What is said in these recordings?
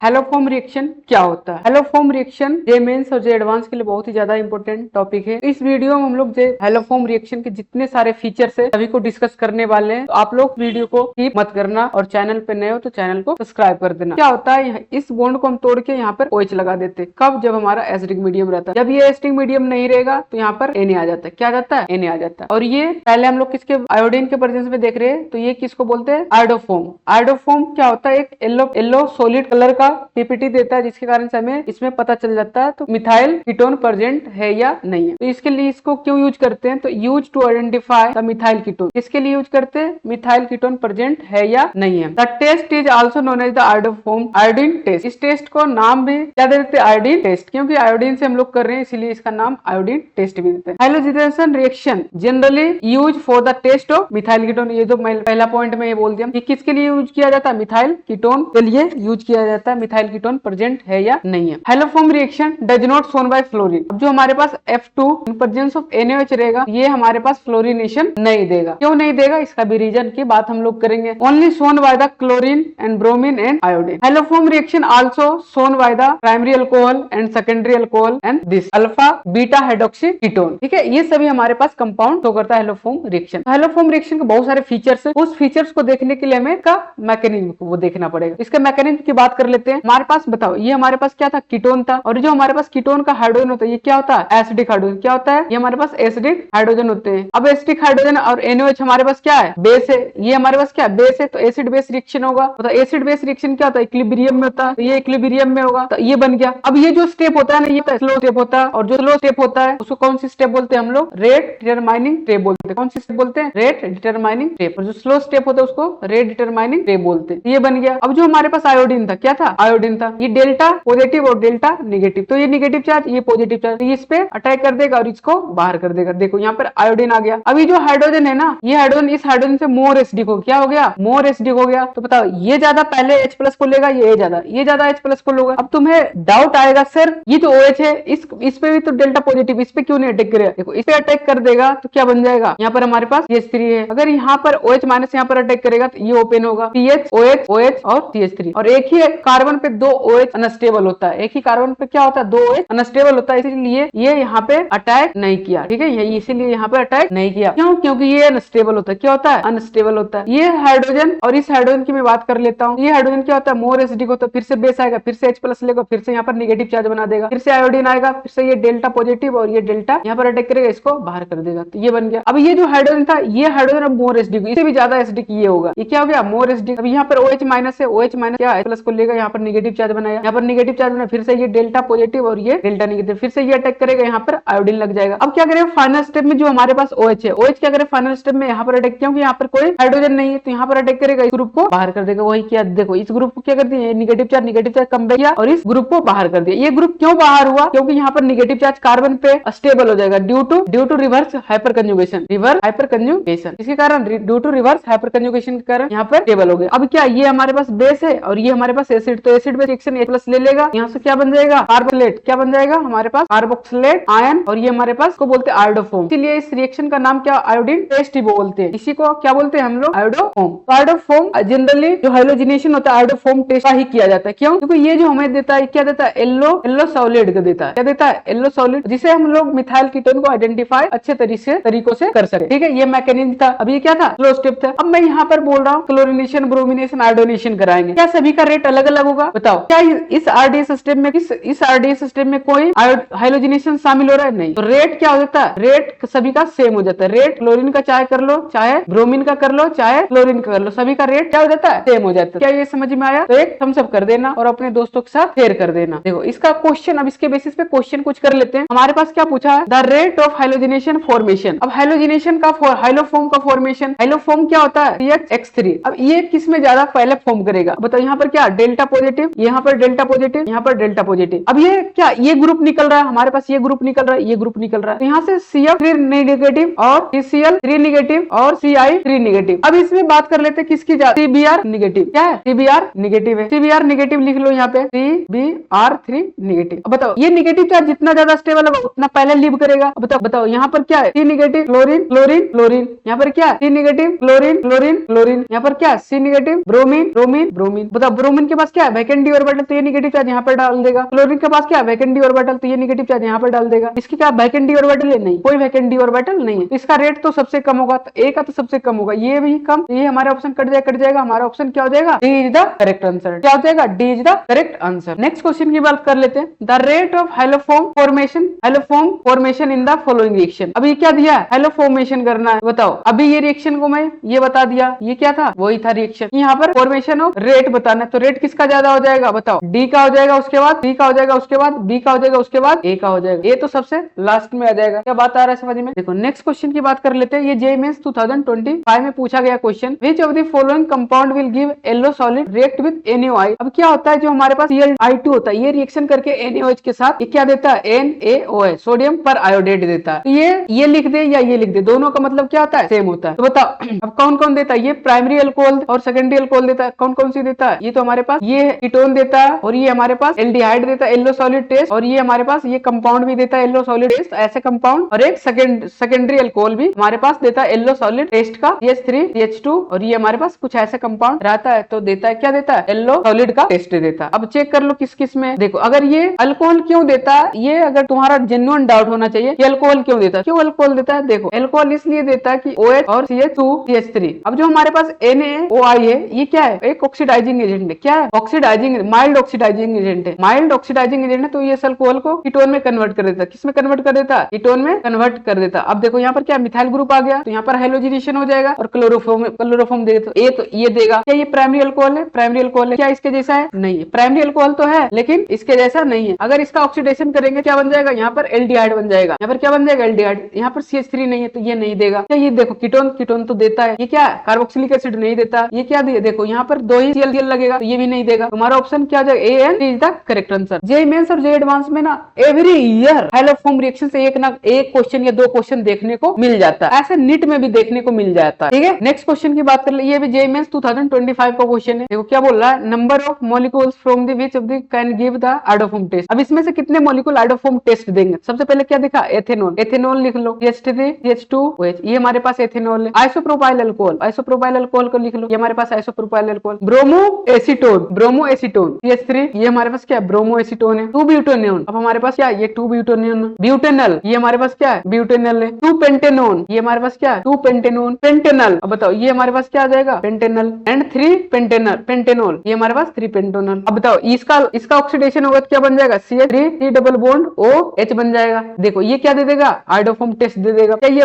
Haloform reaction क्या होता है? हेलोफॉर्म रिएक्शन जे मेंस और जे एडवांस के लिए बहुत ही ज्यादा इंपॉर्टेंट टॉपिक है। इस वीडियो में हम लोग जे हेलोफॉर्म रिएक्शन के जितने सारे फीचर्स है सभी को डिस्कस करने वाले हैं। तो आप लोग वीडियो को स्किप मत करना और चैनल पे नए हो तो चैनल को सब्सक्राइब कर देना। क्या होता है, इस बॉन्ड को हम तोड़ के यहाँ पर OH लगा देते हैं। कब? जब हमारा एसिडिक मीडियम रहता है। जब ये एसिडिक मीडियम नहीं रहेगा तो यहाँ पर Na आ जाता है। क्या आ जाता है? Na आ जाता है। और ये पहले हम लोग किसके आयोडीन के प्रेजेंस में देख रहे हैं, तो ये किसको बोलते हैं? आयोडोफॉर्म। आयोडोफॉर्म क्या होता है? एक येलो सॉलिड कलर का पीपीटी देता है, जिसके कारण से हमें इसमें पता चल जाता है तो मिथाइल कीटोन प्रेजेंट है या नहीं है। तो इसके लिए इसको क्यों यूज करते हैं? तो use to identify the methyl ketone. इसके लिए यूज करते हैं मिथाइल कीटोन प्रेजेंट है या नहीं है। The test is also known as the iodoform iodine test. इस टेस्ट को नाम भी क्या देते हैं? आयोडीन टेस्ट, क्योंकि आयोडीन से हम लोग कर रहे हैं इसीलिए इसका नाम आयोडीन टेस्ट भी देते हैं। Halogenation reaction generally use for the test of methyl ketone. ये तो पहला पॉइंट में ये बोल दिया कि किसके लिए यूज किया जाता है? मिथाइल कीटोन के लिए यूज किया जाता है। मिथाइल कीटोन प्रेजेंट है या नहीं है। Haloform reaction does not shown by fluorine. अब जो हमारे पास F2 in presence of NaOH रहेगा, ये हमारे पास फ्लोरिनेशन नहीं देगा। क्यों नहीं देगा? इसका भी रीजन की बात हम लोग करेंगे। Only shown by the chlorine and bromine and iodine. Haloform reaction also shown by the primary alcohol and secondary alcohol and this alpha beta hydroxy ketone. ठीक है, ये सभी हमारे पास कंपाउंड शो करता है हेलोफॉर्म रिएक्शन। हेलोफॉर्म रिएक्शन के बहुत सारे फीचर्स है। उस फीचर्स को देखने के लिए हमें का मैकेनिज्म को वो देखना पड़ेगा। इसके मैकेनिज्म की बात कर लेते हैं। हमारे पास बताओ, ये हमारे पास क्या था? कीटोन था। और जो हमारे पास कीटोन का हाइड्रोजन होता है, ये क्या होता है? Acidic hydrogen. क्या होता है? ये हमारे पास एसिडिक हाइड्रोजन होते हैं। अब एसिडिक हाइड्रोजन और NaOH हमारे पास क्या है? बेस है। ये हमारे पास क्या है? बेस है। तो एसिड बेस रिएक्शन होगा। तो एसिड बेस रिएक्शन क्या होता है? इक्विलिब्रियम में होता है। तो ये इक्विलिब्रियम में होगा, तो ये बन गया। अब ये जो स्टेप होता है ना, ये स्लो स्टेप होता है। और जो स्लो स्टेप होता है उसको कौन सी स्टेप बोलते हैं हम लोग? रेट डिटरमाइनिंग स्टेप बोलते हैं। कौन सी स्टेप बोलते हैं? Rate determining step. और जो स्लो स्टेप होता है उसको रेट डिटरमाइनिंग स्टेप बोलते हैं। ये बन गया। अब जो हमारे पास आयोडीन था, क्या था? आयोडीन था। ये डेल्टा पॉजिटिव और डेल्टा नेगेटिव। तो ये नेगेटिव चार्ज, ये पॉजिटिव चार्ज, तो ये इस पे अटैक कर देगा और इसको बाहर कर देगा। देखो यहाँ पर आयोडीन आ गया। अभी जो हाइड्रोजन है ना, ये हाइड्रोजन इस हाइड्रोजन से मोर एसिडिक हो, क्या हो गया? मोर एसिडिक हो गया। तो बताओ, ये ज्यादा पहले H प्लस को लेगा, ये ज्यादा H प्लस को लेगा। अब तुम्हें डाउट आएगा, सर ये तो OH है, इस पे भी तो डेल्टा पॉजिटिव, इस पे क्यों नहीं अटैक करेगा? देखो, इस पे अटैक कर देगा तो क्या बन जाएगा? यहाँ पर हमारे पास CH3 है। अगर यहाँ पर OH माइनस यहाँ पर अटैक करेगा तो ये ओपन होगा, CH OH OH और CH3। और एक ही कार्बन पे 2 OH अनस्टेबल होता है। एक ही कार्बन पे क्या होता है? 2 OH अनस्टेबल होता है, इसलिए ये यहाँ पे अटैक नहीं किया। ठीक है, ये इसीलिए यहाँ पे अटैक नहीं किया। क्यों? क्योंकि ये अनस्टेबल होता है। क्या होता है? अनस्टेबल होता है। ये हाइड्रोजन और इस हाइड्रोजन की मैं बात कर लेता हूँ। ये हाइड्रोजन क्या होता है? मोर एसिडिक होता है। फिर से बेस आएगा, फिर से H प्लस लेगा, फिर से यहाँ पर निगेटिव चार्ज बना देगा, फिर से आयोडीन आएगा, फिर से ये डेल्टा पॉजिटिव और ये डेल्टा यहाँ पर अटैक करेगा, इसको बाहर कर देगा। तो ये बन गया। अब ये जो हाइड्रोजन था, ये हाइड्रोजन अब मोर एसिडिक, इससे भी ज्यादा एसिडिक ये होगा। ये क्या हो गया? More acidic. अब यहाँ पर OH माइनस है, OH माइनस क्या H प्लस को लेगा, यहाँ पर निगेटिव चार्ज बनाया, यहाँ पर निगेटिव चार्ज बना, फिर से ये डेल्टा पॉजिटिव और ये डेल्टा नेगेटिव, फिर से ये अटैक करेगा, यहाँ पर आयोडीन लग जाएगा। अब क्या करें? फाइनल स्टेप में जो हमारे पास OH है, OH क्या करे? फाइनल स्टेप में यहाँ पर अटैक, क्योंकि यहाँ पर कोई हाइड्रोजन नहीं है, तो यहाँ पर अटैक करेगा, इस ग्रुप को बाहर कर देगा। वही किया, देखो इस ग्रुप को क्या कर दिया? निगेटिव चार्ज कम किया और इस ग्रुप को बाहर कर दिया। ये ग्रुप क्यों बाहर हुआ? क्योंकि यहाँ पर निगेटिव चार्ज कार्बन पे स्टेबल हो जाएगा due to reverse hyperconjugation. इसके कारण due to reverse hyperconjugation के कारण यहाँ पर स्टेबल हो गया। अब क्या? ये हमारे पास बेस है और ये हमारे पास एसिड, तो acid base reaction H plus ले लेगा, यहाँ से क्या बन जाएगा? कार्बोक्सिलेट। क्या बन जाएगा? हमारे पास कार्बोक्सिलेट आयन, और ये हमारे पास को बोलते हैं आयोडोफॉर्म। इसलिए इस रिएक्शन का नाम क्या? आयोडीन टेस्ट ही बोलते हैं। इसी को क्या बोलते हैं हम लोग? आयोडोफॉर्म। तो आयोडोफॉर्म जनरली जो हाइलोजिनेशन होता है आयोडोफॉर्म टेस्ट का ही किया जाता है। क्यों? क्योंकि ये जो हमें देता है, क्या देता है? येलो सॉलिड का देता है। क्या देता है? येलो सॉलिड, जिसे हम लोग मिथाइल कीटोन को आइडेंटिफाई अच्छे तरीकों से कर सके। ठीक है, ये मैकेनिज्म था। अब ये क्या था? स्लो स्टेप था। अब मैं यहाँ पर बोल रहा हूँ क्लोरिनेशन, ब्रोमिनेशन, आयोडोनेशन कराएंगे। क्या सभी का रेट अलग अलग होगा? बताओ, क्या इस RDS सिस्टम में इस RDS सिस्टम में कोई हाइलोजिनेशन शामिल हो रहा है? नहीं। तो रेट क्या हो जाता है? रेट सभी का सेम हो जाता है। रेट क्लोरीन का चाहे कर लो, चाहे ब्रोमीन का कर लो, चाहे क्लोरीन का कर लो, सभी का रेट क्या हो जाता है? सेम हो जाता है। क्या ये समझ में आया? तो एक थम्स अप कर देना और अपने दोस्तों के साथ शेयर कर देना। देखो इसका क्वेश्चन, अब इसके बेसिस पे क्वेश्चन कुछ कर लेते हैं। हमारे पास क्या पूछा है? The rate of halogenation formation. अब हाइलोजिनेशन का हाइलोफॉर्म का फॉर्मेशन, हाइलोफॉर्म क्या होता है? CH3। अब ये किस में ज्यादा पहले फॉर्म करेगा? बताओ, यहाँ पर क्या? डेल्टा पॉजिटिव, यहाँ पर डेल्टा पॉजिटिव, यहाँ पर डेल्टा पॉजिटिव। अब ये क्या? ये ग्रुप निकल रहा है हमारे पास, ये ग्रुप निकल रहा है, ये ग्रुप निकल रहा है। तो यहाँ से CF3 नेगेटिव और CCl3 नेगेटिव और Ci3 नेगेटिव। अब इसमें बात कर लेते हैं किसकी ज्यादा? CBr negative. क्या है? CBr नेगेटिव है। CBr नेगेटिव लिख लो यहाँ पे, CBr3 नेगेटिव। अब बताओ, ये नेगेटिव चार्ज जितना ज्यादा स्टेबल होगा उतना पहले लीव करेगा। बताओ यहाँ पर क्या है? C negative chlorine chlorine chlorine, यहाँ पर क्या? C negative chlorine chlorine chlorine, यहाँ पर क्या? C negative bromine bromine bromine. बताओ ब्रोमीन के पास क्या है? वैकेंट डी ऑर्बिटल, तो ये नेगेटिव चार्ज यहाँ पर डाल देगा। क्लोरीन के पास क्या है वैकेंट डी ऑर्बिटल, तो ये नेगेटिव चार्ज यहाँ पर डाल देगा। इसकी क्या वैकेंट डी ऑर्बिटल है, नहीं कोई वैकेंट डी ऑर्बिटल नहीं है। इसका रेट तो सबसे कम होगा, तो ए का तो सबसे कम होगा, ये भी कम, ये हमारा ऑप्शन कट जाएगा। हमारा ऑप्शन क्या हो जाएगा, D is the correct answer. क्या हो जाएगा, D is the correct answer. Next question की बात कर लेते हैं। The rate of haloform formation in the following reaction. अभी क्या दिया है, हैलो फॉर्मेशन करना है, बताओ। अभी ये रिएक्शन को मैं ये बता दिया, ये क्या था, वही था रिएक्शन। यहाँ पर फॉर्मेशन ऑफ रेट बताना है, तो रेट किसका ज्यादा हो जाएगा, बताओ। डी का हो जाएगा, उसके बाद सी का हो जाएगा, उसके बाद बी का हो जाएगा, उसके बाद ए का हो जाएगा। ए तो सबसे लास्ट में आ जाएगा। क्या बात आ रहा है समझ में। देखो नेक्स्ट क्वेश्चन की बात कर लेते हैं। ये जेईई मेंस 2025 में पूछा गया question, which of the following compound will give yellow solid react with NaOH। अब क्या होता है, जो हमारे पास Cl2 होता है, ये रिएक्शन करके NaOH के साथ ये क्या देता है, NaOH, सोडियम पर आयोडेट देता है। तो ये लिख दे या ये लिख दे, दोनों का मतलब क्या होता है, सेम होता है। तो बताओ अब कौन कौन देता है, ये प्राइमरी अल्कोहल और सेकेंडरी अल्कोहल देता है। कौन कौन सी देता है, ये तो हमारे पास ये कीटोन देता है, और ये हमारे पास एल्डिहाइड देता है येलो सॉलिड टेस्ट, और ये हमारे पास ये कंपाउंड भी देता है येलो सॉलिड टेस्ट, ऐसे कंपाउंड। और एक सेकेंडरी अल्कोहल भी हमारे पास देता है येलो सॉलिड टेस्ट का, CH3 CH2, और ये हमारे पास कुछ ऐसे कंपाउंड रहता है, तो देता है क्या, देता है येलो सॉलिड का टेस्ट देता है। अब चेक कर लो किस किस में। देखो अगर ये अल्कोहल क्यों देता है, ये अगर तुम्हारा जेन्युइन डाउट होना चाहिए कि अल्कोहल क्यों देता है, क्यों अल्कोहल देता है। देखो अल्कोहल इसलिए देता है कि OH और CH2 CH3। अब जो हमारे पास NaOI है, ये क्या है, एक ऑक्सीडाइजिंग एजेंट है। क्या है, ऑक्सीडाइजिंग, माइल्ड ऑक्सीडाइजिंग एजेंट है। माइल्ड ऑक्सीडाइजिंग एजेंट है, तो ये अल्कोहल को कीटोन में कन्वर्ट कर देता है। किसमें कन्वर्ट कर देता है, कीटोन में कन्वर्ट कर देता। अब देखो यहाँ पर क्या मिथाइल ग्रुप आ गया, तो यहाँ पर हेलोजिनेशन हो जाएगा और क्लोरोफॉर्म दे, तो ये देगा। क्या ये प्राइमरी अल्कोहल है, प्राइमरी अल्कोहल है। क्या इसके जैसा है, नहीं है। प्राइमरी अल्कोहल तो है लेकिन इसके जैसा नहीं है। अगर इसका ऑक्सीडेशन करेंगे क्या बन जाएगा, यहाँ पर एल्डिहाइड बन जाएगा। यहाँ पर क्या बन जाएगा, एल्डिहाइड। यहाँ पर CH3 नहीं है, तो ये नहीं देगा। क्या ये देखो कीटोन तो देता है, ये क्या है, कार्बोक्सिलिक एसिड नहीं देता। ये क्या दिया, देखो यहाँ पर 2 ही Cl लगेगा, तो ये भी नहीं देगा। तुम्हारा ऑप्शन क्या जाएगा, AN is the correct answer. JEE Mains और जेईई एडवांस में ना एवरी ईयर हैलोफॉर्म रिएक्शन से एक क्वेश्चन या 2 क्वेश्चन देखने को मिल जाता है। ऐसे नीट में भी देखने को मिल जाता है। ठीक है, नेक्स्ट क्वेश्चन की बात कर ले। ये भी जेईई मेंस 2025 का क्वेश्चन है। देखो क्या बोल रहा है, number of molecules from the which of the can give the iodoform test. अब इसमें से कितने मॉलिक्यूल आइडोफॉर्म टेस्ट देंगे। सबसे पहले क्या देखा, एथेनॉल। एथेनॉल लिख लो, CH3 CH2 OH, ये हमारे पास एथेनॉल है। आइसोप्रोपाइल अल्कोहल, आइसोप्रोपाइल अल्कोहल को लिख लो, ये हमारे पास isopropyl alcohol. Bromo acetone CH3, ये हमारे पास क्या है, ब्रोमो एसीटोन है। 2 ब्यूटेनॉन, अब हमारे पास क्या है, ये 2 ब्यूटेनॉन। ब्यूटेनल, ये हमारे पास क्या है, ब्यूटेनल है। 2 पेंटेनॉन, ये हमारे पास क्या है, 2 पेंटेनॉन। पेंटेनल, अब बताओ ये हमारे पास क्या आ जाएगा, पेंटेनल। एंड 3 पेंटेनॉल, ये हमारे पास 3 पेंटेनॉल। अब बताओ इसका ऑक्सीडेशन होगा तो क्या बन जाएगा, CH3 डबल बॉन्ड OH बन जाएगा। देखो ये क्या दे देगा, आइडोफॉर्म टेस्ट दे देगा। क्या ये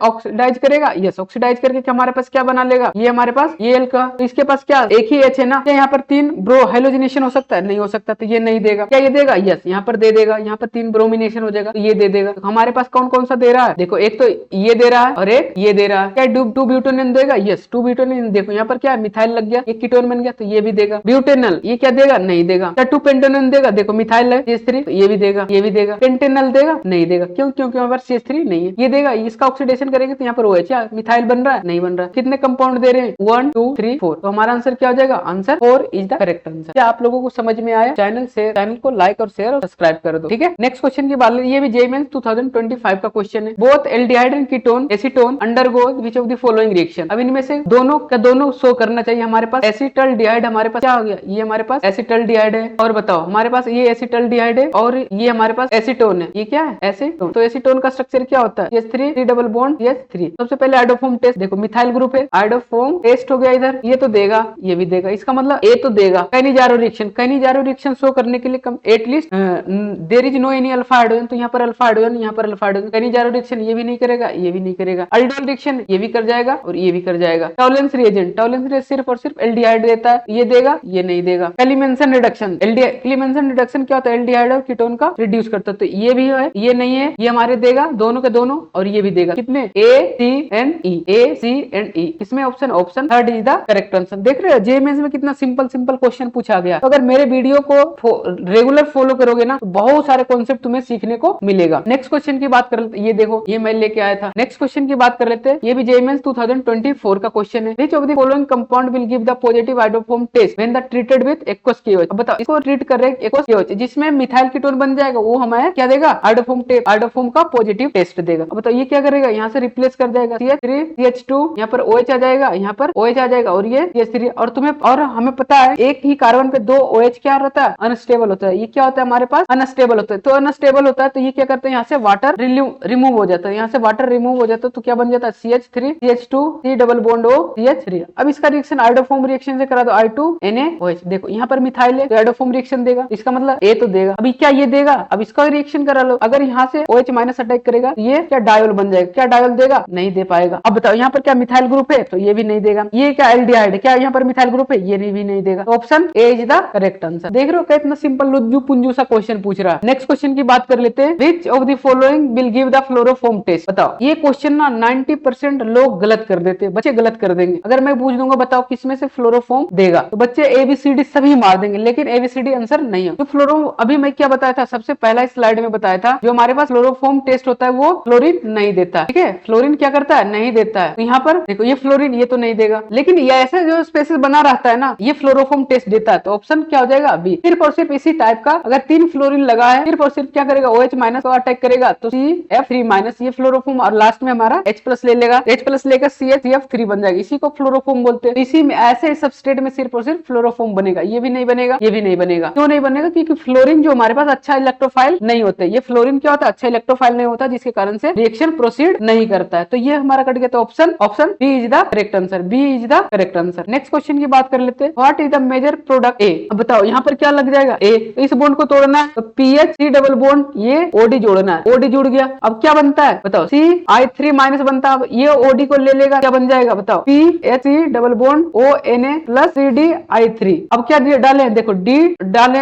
ऑक्सीडाइज करेगा, यस ऑक्सीडाइज करके क्या हमारे पास क्या बना लेगा, ये हमारे पास ये एल का, तो इसके पास क्या एक ही H है ना। क्या यहाँ पर 3 ब्रो हेलोजिनेशन हो सकता है, नहीं हो सकता, तो ये नहीं देगा। क्या ये देगा, यस यहाँ पर दे देगा। यहाँ पर 3 ब्रोमिनेशन हो जाएगा, तो ये दे देगा। तो हमारे पास कौन कौन सा दे रहा है, देखो एक तो ये दे रहा है और एक ये दे रहा है। क्या 2 ब्यूटेनॉन देगा, यस 2 ब्यूटेनॉन। देखो यहाँ पर क्या है, मिथाइल लग गया, ये कीटोन बन गया, तो ये भी देगा। ब्यूटेनल, ये क्या देगा, नहीं देगा। क्या 2 पेंटेनॉन देगा, देखो मिथाइल है CH3, तो ये भी देगा, ये भी देगा। पेंटेनल देगा, नहीं देगा। क्यों, क्योंकि यहाँ पर CH3 नहीं है। ये देगा, इसका ऑक्सीडेशन करेंगे तो यहाँ पर OH, क्या मिथाइल बन रहा है, नहीं बन रहा। कितने कंपाउंड दे रहे हैं, 1 2 3 4, तो हमारा आंसर क्या हो जाएगा, answer 4 is the correct answer. क्या आप लोगों को समझ में आया, चैनल को लाइक और शेयर और सब्सक्राइब कर दो। ठीक है, नेक्स्ट क्वेश्चन की बात, ये भी जेईई मेंस 2025 का क्वेश्चन है। Both aldehyde and ketone acetone undergo which of the following reaction. अब इनमें से दोनों का दोनों शो करना चाहिए। हमारे पास एसिटल्डिहाइड, हमारे पास क्या हो गया, ये हमारे पास एसिटल्डिहाइड है। और बताओ हमारे पास ये एसिटल्डिहाइड है और ये हमारे पास एसीटोन है। ये क्या है, एसीटोन। तो एसीटोन का स्ट्रक्चर क्या होता है, CH3 डबल बॉन्ड CH3। सबसे पहले आइडोफॉर्म टेस्ट, देखो मिथाइल ग्रुप है, आइडोफॉर्म टेस्ट हो गया इधर, ये तो देगा, ये भी देगा। इसका मतलब ए तो देगा। कैनिजारो रिएक्शन शो करने के लिए कम at least there is no any alpha hydrogen, तो यहाँ पर अल्फा हाइड्रोजन, यहाँ पर अल्फा हाइड्रोजन। कैनिजारो रिएक्शन ये भी नहीं करेगा, ये भी नहीं करेगा। अल्डोल रिएक्शन ये भी कर जाएगा और ये भी कर जाएगा। टॉलेंस रिएजेंट सिर्फ और सिर्फ एल्डिहाइड देता है, ये देगा, ये नहीं देगा। क्लीमेंसन रिडक्शन, क्लीमेंसन रिडक्शन क्या होता है, एल्डिहाइड और कीटोन का रिड्यूस करता है, तो ये भी है, ये नहीं है, ये हमारे देगा, दोनों के दोनों, और ये भी देगा। कितने, A C and E। इसमें option 3 is the correct answer. देख रहे हो जेईई मेंस में कितना सिंपल क्वेश्चन पूछा गया। तो अगर मेरे वीडियो को रेगुलर फॉलो करोगे ना, तो बहुत सारे कॉन्सेप्ट तुम्हें सीखने को मिलेगा। नेक्स्ट क्वेश्चन की बात कर लेते, ये देखो ये मैं लेके आया था। नेक्स्ट क्वेश्चन की बात कर लेते हैं। ये भी जेईई मेंस 2024 का क्वेश्चन है। Which of the following compound will give the positive iodoform test when the treated with aqueous KOH। अब बताओ, इसको ट्रीट कर रहे हैं एक्वस KOH, जिसमें मिथाइल कीटोन बन जाएगा, वो हमें क्या देगा, आइडोफॉर्म का पॉजिटिव टेस्ट देगा। अब बताओ ये क्या करेगा, यहाँ से रिप्लेस कर जाएगा, CH3 CH2, यहाँ पर OH आ जाएगा, यहाँ पर OH आ जाएगा, और ये CH3। और हमें पता है एक ही कार्बन पे 2 OH क्या रहता है, अनस्टेबल होता है। ये क्या होता है हमारे पास, अनस्टेबल होता है। तो अनस्टेबल होता है तो ये क्या करते हैं, यहाँ से वाटर रिमूव हो जाता है, यहाँ से वाटर रिमूव हो जाता है तो क्या बन जाता है, CH3 CH2 C double bond O CH3। अब इसका रिएक्शन आयोडोफॉर्म रिएक्शन से करा दो I2NaOH। देखो यहाँ पर मिथाइल है तो आयोडोफॉर्म रिएक्शन देगा, इसका मतलब A तो देगा। अभी क्या ये देगा, अब इसका रिएक्शन करा लो। अगर यहाँ से OH माइनस अटैक करेगा तो ये क्या डायोल बन जाएगा, क्या डायोल देगा, नहीं दे पाएगा। अब बताओ यहाँ पर क्या मिथाइल ग्रुप है तो ये भी नहीं देगा। ये क्या एल्डिहाइड है, क्या यहाँ पर मिथाइल ग्रुप है, ये भी नहीं देगा। तो option A is the correct answer. देख रहे हो कितना सिंपल लुज्जू पुंजू सा क्वेश्चन पूछ रहा है। नेक्स्ट क्वेश्चन की बात कर लेते हैं। Which of the following will give the fluoroform test. बताओ ये क्वेश्चन ना 90% लोग गलत कर देते हैं, बच्चे गलत कर देंगे। अगर मैं पूछ दूंगा बताओ किसमें से फ्लोरोफॉर्म देगा तो बच्चे ABCD सभी मार देंगे, लेकिन ABCD आंसर नहीं हो। तो फ्लोरो अभी मैं क्या बताया था, सबसे पहला स्लाइड में बताया था, जो हमारे पास फ्लोरोफॉर्म टेस्ट होता है वो फ्लोरीन नहीं देता है। ठीक है, फ्लोरीन क्या करता है, नहीं देता है। तो यहाँ पर देखो ये फ्लोरीन ये तो नहीं देगा, लेकिन ये ऐसे जो स्पेसिस बना रहता है ना, ये फ्लोरोफॉर्म टेस्ट देता है। तो ऑप्शन क्या हो जाएगा, बी। सिर्फ और सिर्फ इसी टाइप का अगर 3 फ्लोरीन लगा है, सिर्फ और सिर्फ क्या करेगा, OH माइनस को अटैक करेगा तो CF3 माइनस, ये फ्लोरोफॉर्म, और लास्ट में हमारा H प्लस ले लेगा, H प्लस लेकर CF3 बन जाएगा, इसी को फ्लोरोफॉर्म बोलते हैं। इसी में ऐसे सबस्ट्रेट में सिर्फ और सिर्फ फ्लोरोफॉर्म बनेगा। ये भी नहीं बनेगा, ये भी नहीं बनेगा। क्यों नहीं बनेगा, क्योंकि फ्लोरीन जो हमारे पास अच्छा इलेक्ट्रोफाइल नहीं होते। ये फ्लोरीन क्या होता है, अच्छा इलेक्ट्रोफाइल नहीं होता, जिसके कारण से रिएक्शन प्रोसीड नहीं करता है। तो ये हमारा कट गया। तो option B is the correct answer, B is the correct answer. Next question की बात कर लेते हैं। What is the major product A. अब बताओ यहाँ पर क्या लग जाएगा, ए। तो इस बॉन्ड को तोड़ना है तो PH C डबल बॉन्ड, ये OD जोड़ना है, OD जुड़ गया। अब क्या बनता है बताओ, CI3 माइनस बनता है। अब ये OD को ले लेगा, क्या बन जाएगा बताओ, PHC double bond ONA plus CDI3। अब क्या डाले, देखो D डाले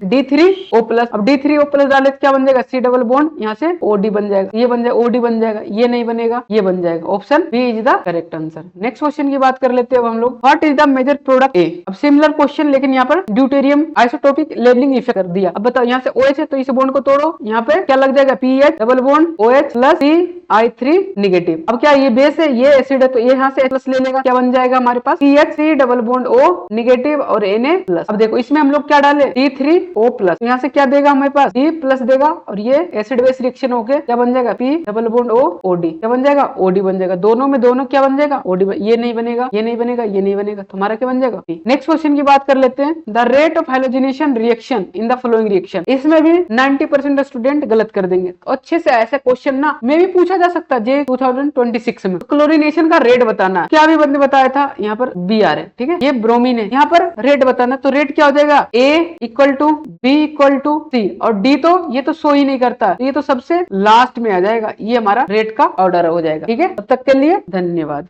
D3O प्लस। अब D3O प्लस डाले तो क्या बन जाएगा, C डबल बॉन्ड, यहाँ से OD बन जाएगा, ये बन जाएगा OD बन जाएगा, ये नहीं बनेगा, ये बन जाएगा। Option B is the correct answer. Next question की बात कर लेते हैं अब हम लोग। What is the major product A. अब सिमिलर क्वेश्चन, लेकिन यहाँ पर ड्यूटेरियम आइसोटोपिक लेबलिंग इफेक्ट कर दिया। अब बताओ यहाँ से OH है तो इस बॉन्ड को तोड़ो, यहाँ पे क्या लग जाएगा, PH double bond OH plus CI3 negative. अब क्या ये बेस है, ये एसिड है तो ये यहाँ से प्लस ले लेगा, क्या बन जाएगा हमारे पास, CH3 double bond O negative और Na प्लस। अब देखो इसमें हम लोग क्या डाले, C3O प्लस, यहाँ से क्या देगा हमारे पास, C प्लस देगा, और ये एसिड बेस रिएक्शन हो गया, क्या बन जाएगा, P double bond O OD, क्या बन जाएगा, OD बन जाएगा। दोनों में दोनों क्या बन जाएगा, OD। ये नहीं बनेगा, ये नहीं बनेगा, ये नहीं बनेगा, तो हमारा क्या बन जाएगा, P। नेक्स्ट क्वेश्चन की बात कर लेते हैं। The rate of hydrogenation reaction in the following reaction. इसमें भी 90% स्टूडेंट गलत कर देंगे। तो अच्छे से ऐसे क्वेश्चन ना में भी पूछा जा सकता है जे 2026 में। क्लोरीनेशन का रेट बताना, क्या भी बंदे बताया था, यहाँ पर Br है, ठीक है, ये ब्रोमीन है, यहाँ पर रेट बताना। तो रेट क्या हो जाएगा, A equal to B equal to C, और D तो ये तो शो ही नहीं करता, ये तो सबसे लास्ट में आ जाएगा। ये हमारा रेट का ऑर्डर हो जाएगा। ठीक है, तब तक के लिए धन्यवाद।